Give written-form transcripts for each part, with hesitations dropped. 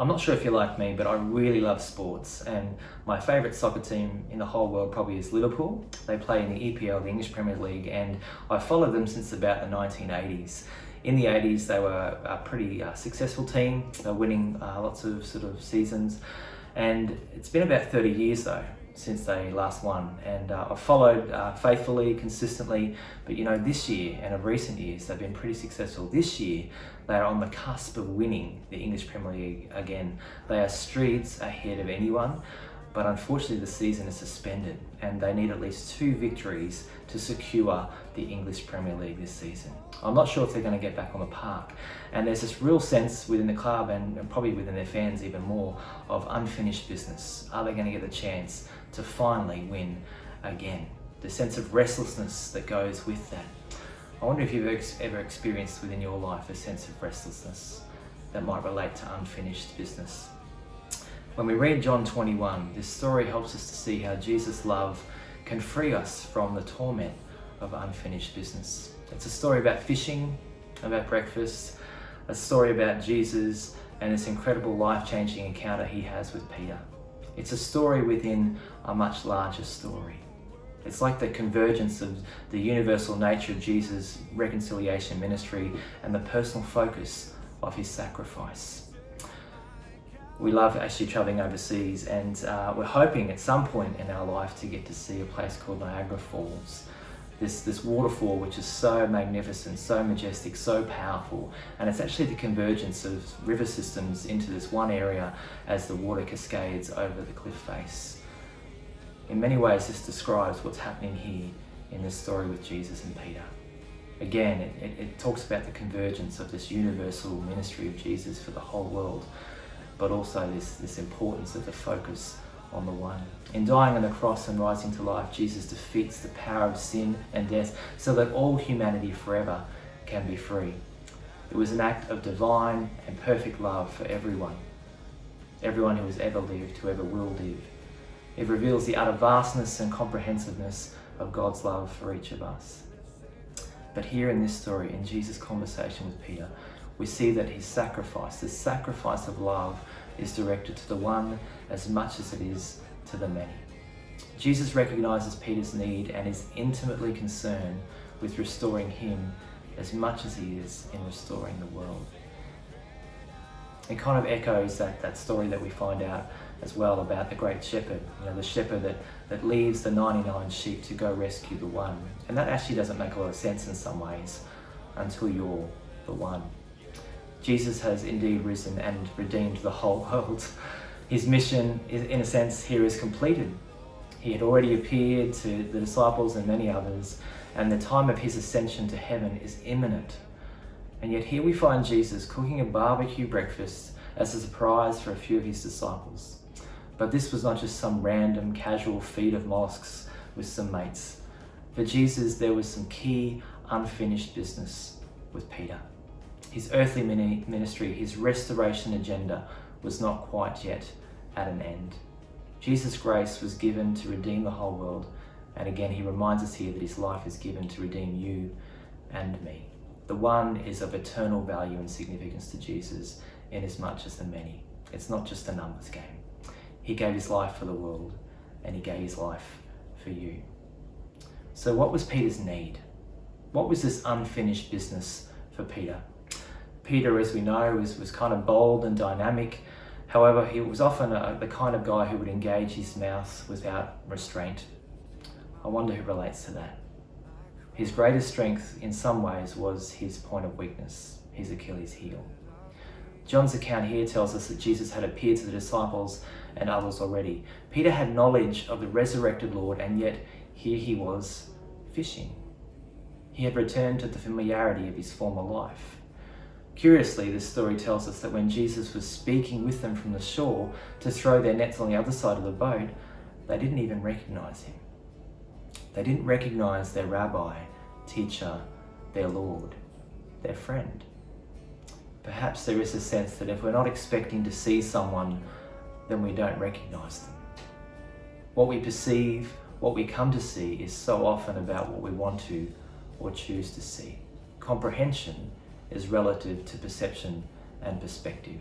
I'm not sure if you're like me, but I really love sports, and my favourite soccer team in the whole world probably is Liverpool. They play in the EPL, the English Premier League, and I've followed them since about the 1980s. In the 80s, they were a pretty successful team. They were winning lots of sort of seasons, and it's been about 30 years though since they last won, and I've followed faithfully, consistently, but this year and of recent years they've been pretty successful. This year they are on the cusp of winning the English Premier League again. They are streets ahead of anyone, but unfortunately the season is suspended and they need at least 2 victories to secure the English Premier League this season. I'm not sure if they're going to get back on the park, and there's this real sense within the club and probably within their fans even more of unfinished business. Are they going to get the chance to finally win again? The sense of restlessness that goes with that. I wonder if you've ever experienced within your life a sense of restlessness that might relate to unfinished business. When we read John 21, this story helps us to see how Jesus' love can free us from the torment of unfinished business. It's a story about fishing, about breakfast, a story about Jesus and this incredible life-changing encounter he has with Peter. It's a story within a much larger story. It's like the convergence of the universal nature of Jesus' reconciliation ministry and the personal focus of his sacrifice. We love actually traveling overseas, and we're hoping at some point in our life to get to see a place called Niagara Falls. This waterfall which is so magnificent, so majestic, so powerful, and it's actually the convergence of river systems into this one area as the water cascades over the cliff face. In many ways this describes what's happening here in this story with Jesus and Peter. Again, it talks about the convergence of this universal ministry of Jesus for the whole world, but also this importance of the focus on the one. In dying on the cross and rising to life, Jesus defeats the power of sin and death so that all humanity forever can be free. It was an act of divine and perfect love for everyone who has ever lived, who ever will live. It reveals the utter vastness and comprehensiveness of God's love for each of us. But here in this story, in Jesus' conversation with Peter, we see that his sacrifice, the sacrifice of love, is directed to the one as much as it is to the many. Jesus recognizes Peter's need and is intimately concerned with restoring him as much as he is in restoring the world. It kind of echoes that story that we find out as well about the great shepherd, the shepherd that leaves the 99 sheep to go rescue the one. And that actually doesn't make a lot of sense in some ways until you're the one. Jesus has indeed risen and redeemed the whole world. His mission, in a sense, here is completed. He had already appeared to the disciples and many others, and the time of his ascension to heaven is imminent. And yet here we find Jesus cooking a barbecue breakfast as a surprise for a few of his disciples. But this was not just some random casual feed of mollusks with some mates. For Jesus, there was some key unfinished business with Peter. His earthly ministry, his restoration agenda, was not quite yet at an end. Jesus' grace was given to redeem the whole world, and again he reminds us here that his life is given to redeem you and me. The one is of eternal value and significance to Jesus inasmuch as the many. It's not just a numbers game. He gave his life for the world, and he gave his life for you. So what was Peter's need? What was this unfinished business for Peter? Peter, as we know, was kind of bold and dynamic. However, he was often the kind of guy who would engage his mouth without restraint. I wonder who relates to that. His greatest strength in some ways was his point of weakness, his Achilles heel. John's account here tells us that Jesus had appeared to the disciples and others already. Peter had knowledge of the resurrected Lord, and yet here he was fishing. He had returned to the familiarity of his former life. Curiously, this story tells us that when Jesus was speaking with them from the shore to throw their nets on the other side of the boat, they didn't even recognize him. They didn't recognize their rabbi, teacher, their Lord, their friend. Perhaps there is a sense that if we're not expecting to see someone, then we don't recognize them. What we perceive, what we come to see, is so often about what we want to or choose to see. Comprehension is relative to perception and perspective.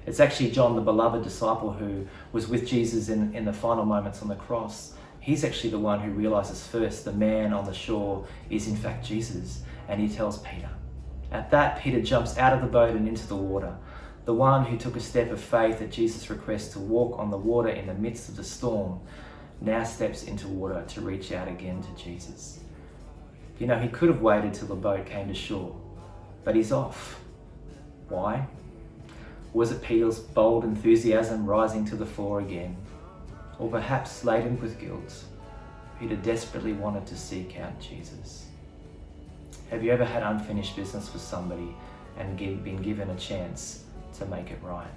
It's actually John, the beloved disciple who was with Jesus in the final moments on the cross. He's actually the one who realizes first the man on the shore is in fact Jesus, and he tells Peter. At that, Peter jumps out of the boat and into the water. The one who took a step of faith at Jesus' request to walk on the water in the midst of the storm now steps into water to reach out again to Jesus. You know, he could have waited till the boat came to shore, but he's off. Why? Was it Peter's bold enthusiasm rising to the fore again? Or perhaps laden with guilt, Peter desperately wanted to seek out Jesus. Have you ever had unfinished business with somebody and been given a chance to make it right?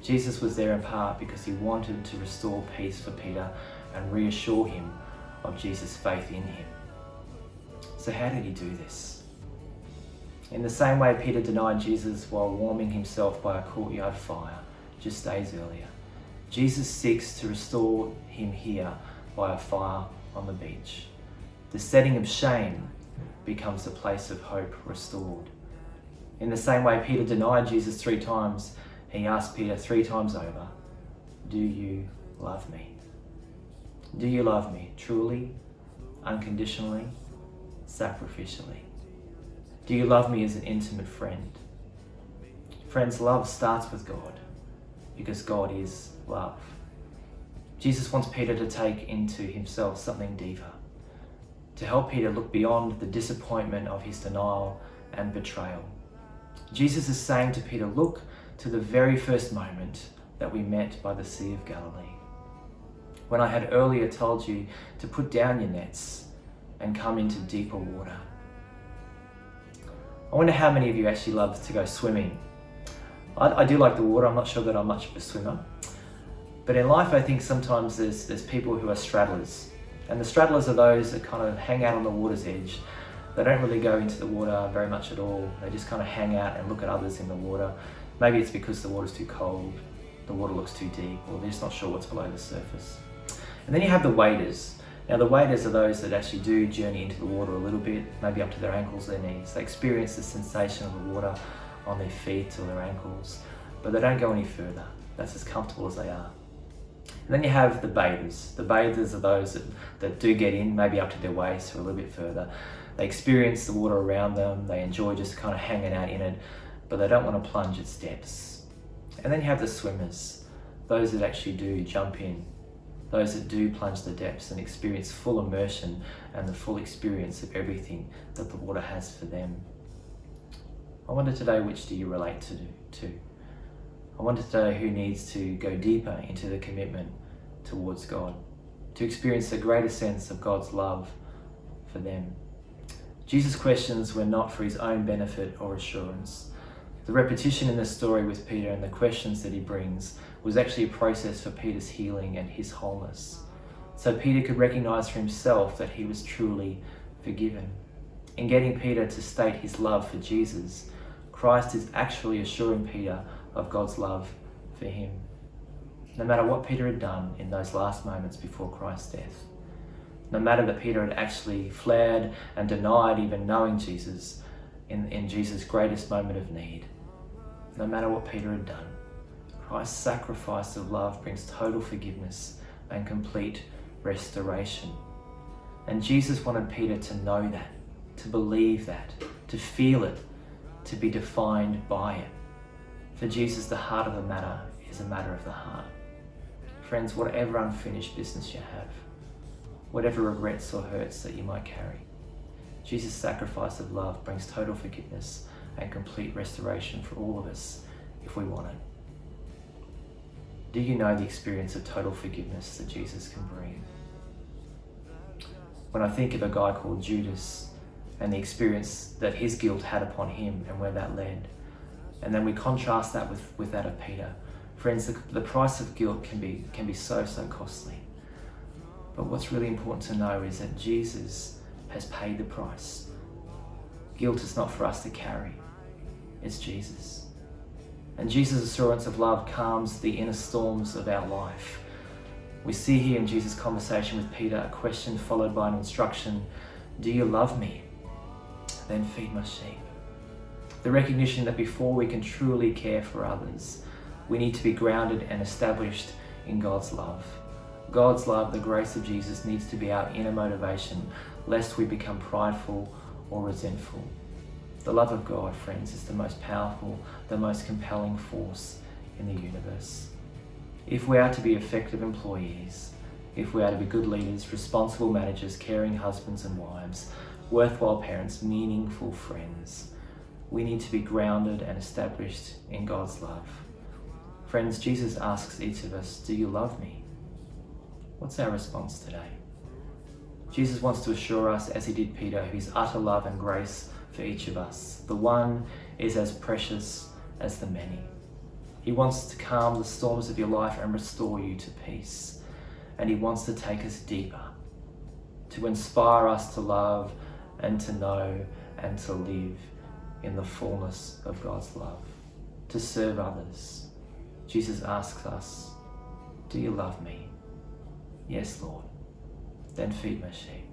Jesus was there in part because he wanted to restore peace for Peter and reassure him of Jesus' faith in him. So how did he do this? In the same way Peter denied Jesus while warming himself by a courtyard fire just days earlier, Jesus seeks to restore him here by a fire on the beach. The setting of shame becomes the place of hope restored. In the same way Peter denied Jesus 3 times, he asked Peter 3 times over, "Do you love me? Do you love me truly, unconditionally, sacrificially? Do you love me as an intimate friend?" Friends, love starts with God because God is love. Jesus wants Peter to take into himself something deeper, to help Peter look beyond the disappointment of his denial and betrayal. Jesus is saying to Peter, look to the very first moment that we met by the Sea of Galilee, when I had earlier told you to put down your nets and come into deeper water. I wonder how many of you actually love to go swimming. I do like the water. I'm not sure that I'm much of a swimmer. But in life, I think sometimes there's people who are straddlers. And the straddlers are those that kind of hang out on the water's edge. They don't really go into the water very much at all. They just kind of hang out and look at others in the water. Maybe it's because the water's too cold, the water looks too deep, or they're just not sure what's below the surface. And then you have the waders. Now the waders are those that actually do journey into the water a little bit, maybe up to their ankles, their knees. They experience the sensation of the water on their feet or their ankles, but they don't go any further. That's as comfortable as they are. And then you have the bathers. The bathers are those that do get in, maybe up to their waist or a little bit further. They experience the water around them, they enjoy just kind of hanging out in it, but they don't want to plunge its depths. And then you have the swimmers, those that actually do jump in, those that do plunge the depths and experience full immersion and the full experience of everything that the water has for them. I wonder today, which do you relate to? I wonder today who needs to go deeper into the commitment towards God, to experience a greater sense of God's love for them. Jesus' questions were not for his own benefit or assurance. The repetition in the story with Peter and the questions that he brings was actually a process for Peter's healing and his wholeness. So Peter could recognize for himself that he was truly forgiven. In getting Peter to state his love for Jesus, Christ is actually assuring Peter of God's love for him. No matter what Peter had done in those last moments before Christ's death, no matter that Peter had actually fled and denied even knowing Jesus in Jesus' greatest moment of need, no matter what Peter had done, Christ's sacrifice of love brings total forgiveness and complete restoration. And Jesus wanted Peter to know that, to believe that, to feel it, to be defined by it. For Jesus, the heart of the matter is a matter of the heart. Friends, whatever unfinished business you have, whatever regrets or hurts that you might carry, Jesus' sacrifice of love brings total forgiveness and complete restoration for all of us if we want it. Do you know the experience of total forgiveness that Jesus can bring? When I think of a guy called Judas and the experience that his guilt had upon him and where that led, and then we contrast that with that of Peter, friends, the price of guilt can be so costly. But what's really important to know is that Jesus has paid the price. Guilt is not for us to carry, it's Jesus. And Jesus' assurance of love calms the inner storms of our life. We see here in Jesus' conversation with Peter a question followed by an instruction: do you love me? Then feed my sheep. The recognition that before we can truly care for others, we need to be grounded and established in God's love. God's love, the grace of Jesus, needs to be our inner motivation, lest we become prideful or resentful. The love of God, friends, is the most powerful, the most compelling force in the universe. If we are to be effective employees, if we are to be good leaders, responsible managers, caring husbands and wives, worthwhile parents, meaningful friends, we need to be grounded and established in God's love. Friends, Jesus asks each of us, do you love me? What's our response today? Jesus wants to assure us, as he did Peter, of his utter love and grace for each of us. The one is as precious as the many. He wants to calm the storms of your life and restore you to peace. And he wants to take us deeper, to inspire us to love and to know and to live in the fullness of God's love, to serve others. Jesus asks us, do you love me? Yes, Lord. Then feed my sheep.